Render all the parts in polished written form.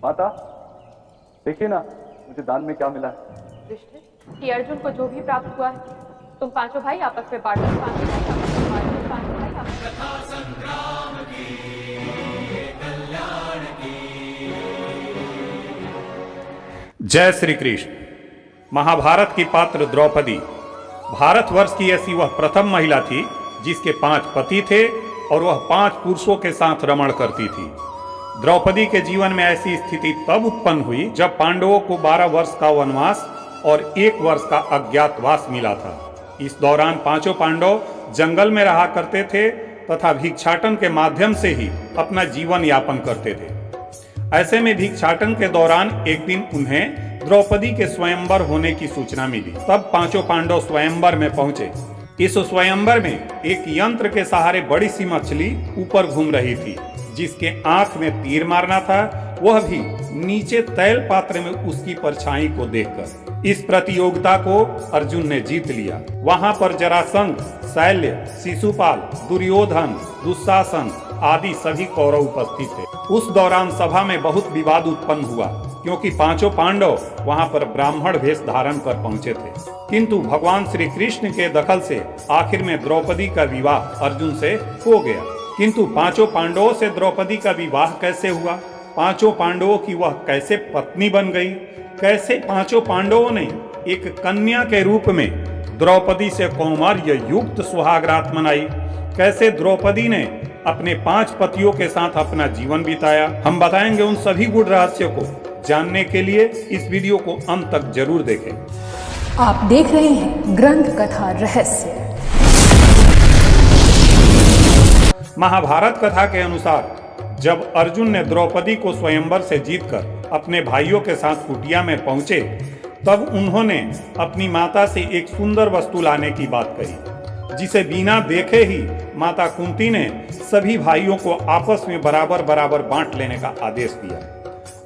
माता, देखिए ना, मुझे दान में क्या मिला है। युधिष्ठिर, कि अर्जुन को जो भी प्राप्त हुआ है तुम पांचों भाई आपस में बांट लो। पांचों भाई आपस में बांट लो। पांचों भाई आपस में जय श्री कृष्ण। महाभारत की पात्र द्रौपदी भारतवर्ष की ऐसी वह प्रथम महिला थी जिसके 5 पति थे और वह 5 पुरुषों के साथ रमण करती थी। द्रौपदी के जीवन में ऐसी स्थिति तब उत्पन्न हुई जब पांडवों को 12 वर्ष का वनवास और 1 वर्ष का अज्ञातवास मिला था। इस दौरान पांचों पांडव जंगल में रहा करते थे तथा भिक्षाटन के माध्यम से ही अपना जीवन यापन करते थे। ऐसे में भिक्षाटन के दौरान एक दिन उन्हें द्रौपदी के स्वयंवर होने की सूचना मिली। तब पांचों पांडव स्वयंवर में पहुंचे। इस स्वयंवर में एक यंत्र के सहारे बड़ी सी मछली ऊपर घूम रही थी जिसके आंख में तीर मारना था, वह भी नीचे तैल पात्र में उसकी परछाई को देखकर। इस प्रतियोगिता को अर्जुन ने जीत लिया। वहां पर जरासंध, शैल्य, शिशुपाल, दुर्योधन, दुशासन आदि सभी कौरव उपस्थित थे। उस दौरान सभा में बहुत विवाद उत्पन्न हुआ क्योंकि पांचों पांडव वहां पर ब्राह्मण वेश धारण कर पहुंचे थे। किंतु भगवान श्री कृष्ण के दखल से आखिर में द्रौपदी का विवाह अर्जुन से हो गया। किंतु पांचों पांडवों से द्रौपदी का विवाह कैसे हुआ? पांचों पांडवों की वह कैसे पत्नी बन गई? कैसे पांचों पांडवों ने एक कन्या के रूप में द्रौपदी से कौमार्य युक्त सुहागरात मनाई? कैसे द्रौपदी ने अपने 5 पतियों के साथ अपना जीवन बिताया? हम बताएंगे उन सभी गूढ़ रहस्यों को। जानने के लिए इस वीडियो को अंत तक जरूर देखें। आप देख रहे हैं ग्रंथ कथा रहस्य। महाभारत कथा के अनुसार जब अर्जुन ने द्रौपदी को स्वयंवर से जीतकर अपने भाइयों के साथ कुटिया में पहुंचे, तब उन्होंने अपनी माता से एक सुंदर वस्तु लाने की बात कही, जिसे बिना देखे ही माता कुंती ने सभी भाइयों को आपस में बराबर बराबर बांट लेने का आदेश दिया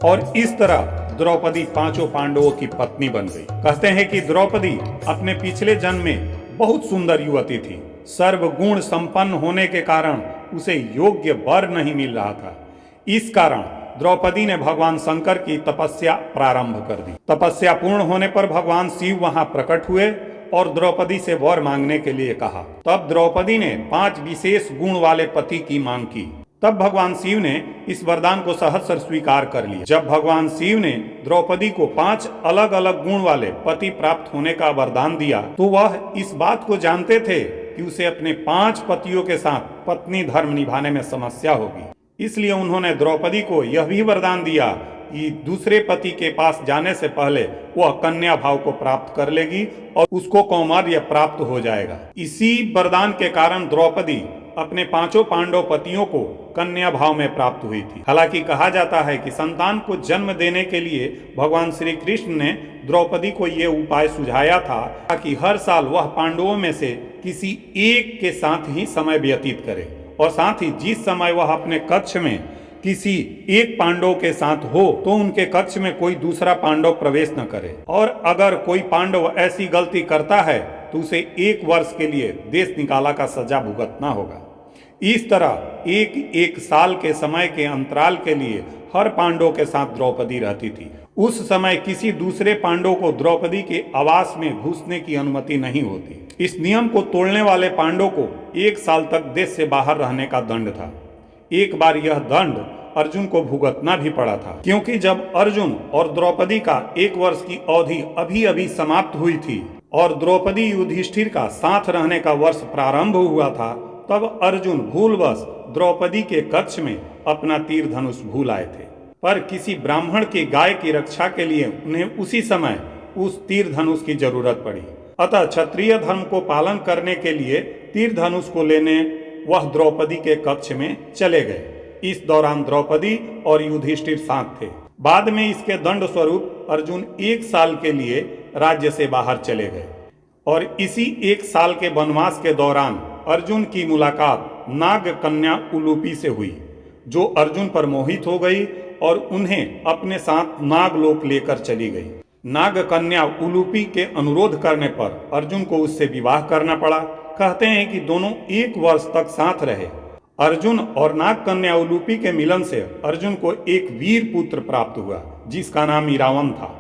और इस तरह द्रौपदी पांचों पांडवों की पत्नी बन गई। कहते हैं कि द्रौपदी अपने पिछले जन्म में बहुत सुंदर युवती थी। सर्वगुण संपन्न होने के कारण उसे योग्य वर नहीं मिल रहा था। इस कारण द्रौपदी ने भगवान शंकर की तपस्या प्रारंभ कर दी। तपस्या पूर्ण होने पर भगवान शिव वहां प्रकट हुए और द्रौपदी से वर मांगने के लिए कहा। तब द्रौपदी ने 5 विशेष गुण वाले पति की मांग की। तब भगवान शिव ने इस वरदान को सहर्ष स्वीकार कर लिया। जब भगवान शिव ने द्रौपदी को 5 अलग अलग गुण वाले पति प्राप्त होने का वरदान दिया, तो वह इस बात को जानते थे कि उसे अपने 5 पतियों के साथ पत्नी धर्म निभाने में समस्या होगी। इसलिए उन्होंने द्रौपदी को यह भी वरदान दिया कि दूसरे पति के पास जाने से पहले वह कन्या भाव को प्राप्त कर लेगी और उसको कौमार्य प्राप्त हो जाएगा। इसी वरदान के कारण द्रौपदी अपने पांचों पांडव पतियों को कन्या भाव में प्राप्त हुई थी। हालांकि कहा जाता है कि संतान को जन्म देने के लिए भगवान श्री कृष्ण ने द्रौपदी को ये उपाय सुझाया था कि हर साल वह पांडवों में से किसी एक के साथ ही समय व्यतीत करे और साथ ही जिस समय वह अपने कक्ष में किसी एक पांडव के साथ हो तो उनके कक्ष में कोई दूसरा पांडव प्रवेश न करे, और अगर कोई पांडव ऐसी गलती करता है तो उसे 1 वर्ष के लिए देश निकाला का सजा भुगतना होगा। इस तरह एक साल के समय के अंतराल के लिए हर पांडव के साथ द्रौपदी रहती थी। उस समय किसी दूसरे पांडव को द्रौपदी के आवास में घुसने की अनुमति नहीं होती। इस नियम को तोड़ने वाले पांडव को 1 साल तक देश से बाहर रहने का दंड था। एक बार यह दंड अर्जुन को भुगतना भी पड़ा था, क्योंकि जब अर्जुन और द्रौपदी का 1 वर्ष की अवधि अभी अभी समाप्त हुई थी और द्रौपदी युधिष्ठिर का साथ रहने का वर्ष प्रारंभ हुआ था, तब अर्जुन भूलवश द्रौपदी के कक्ष में अपना तीर धनुष भूल आए थे। पर किसी ब्राह्मण की गाय की रक्षा के लिए उन्हें उसी समय उस तीर धनुष की जरूरत पड़ी। अतः क्षत्रिय धर्म को पालन करने के लिए तीर धनुष को लेने वह द्रौपदी के कक्ष में चले गए। इस दौरान द्रौपदी और युधिष्ठिर साथ थे। बाद में इसके दंड स्वरूप अर्जुन 1 साल के लिए राज्य से बाहर चले गए और इसी 1 साल के वनवास के दौरान अर्जुन की मुलाकात नाग कन्या उलूपी से हुई, जो अर्जुन पर मोहित हो गई और उन्हें अपने साथ नागलोक लेकर चली गई। नाग कन्या उलूपी के अनुरोध करने पर अर्जुन को उससे विवाह करना पड़ा। कहते हैं कि दोनों 1 वर्ष तक साथ रहे अर्जुन और नाग कन्या उलूपी के मिलन से अर्जुन को एक वीर पुत्र प्राप्त हुआ जिसका नाम इरावन था।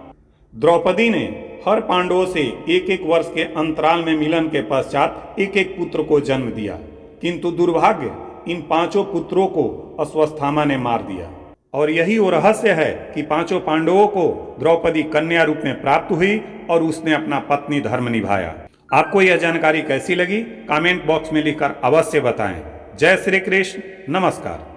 द्रौपदी ने हर पांडवों से एक एक वर्ष के अंतराल में मिलन के पश्चात एक एक पुत्र को जन्म दिया, किंतु दुर्भाग्य इन पांचों पुत्रों को अश्वत्थामा ने मार दिया। और यही वो रहस्य है कि पांचों पांडवों को द्रौपदी कन्या रूप में प्राप्त हुई और उसने अपना पत्नी धर्म निभाया। आपको यह जानकारी कैसी लगी कमेंट बॉक्स में लिखकर अवश्य बताएं। जय श्री कृष्ण, नमस्कार।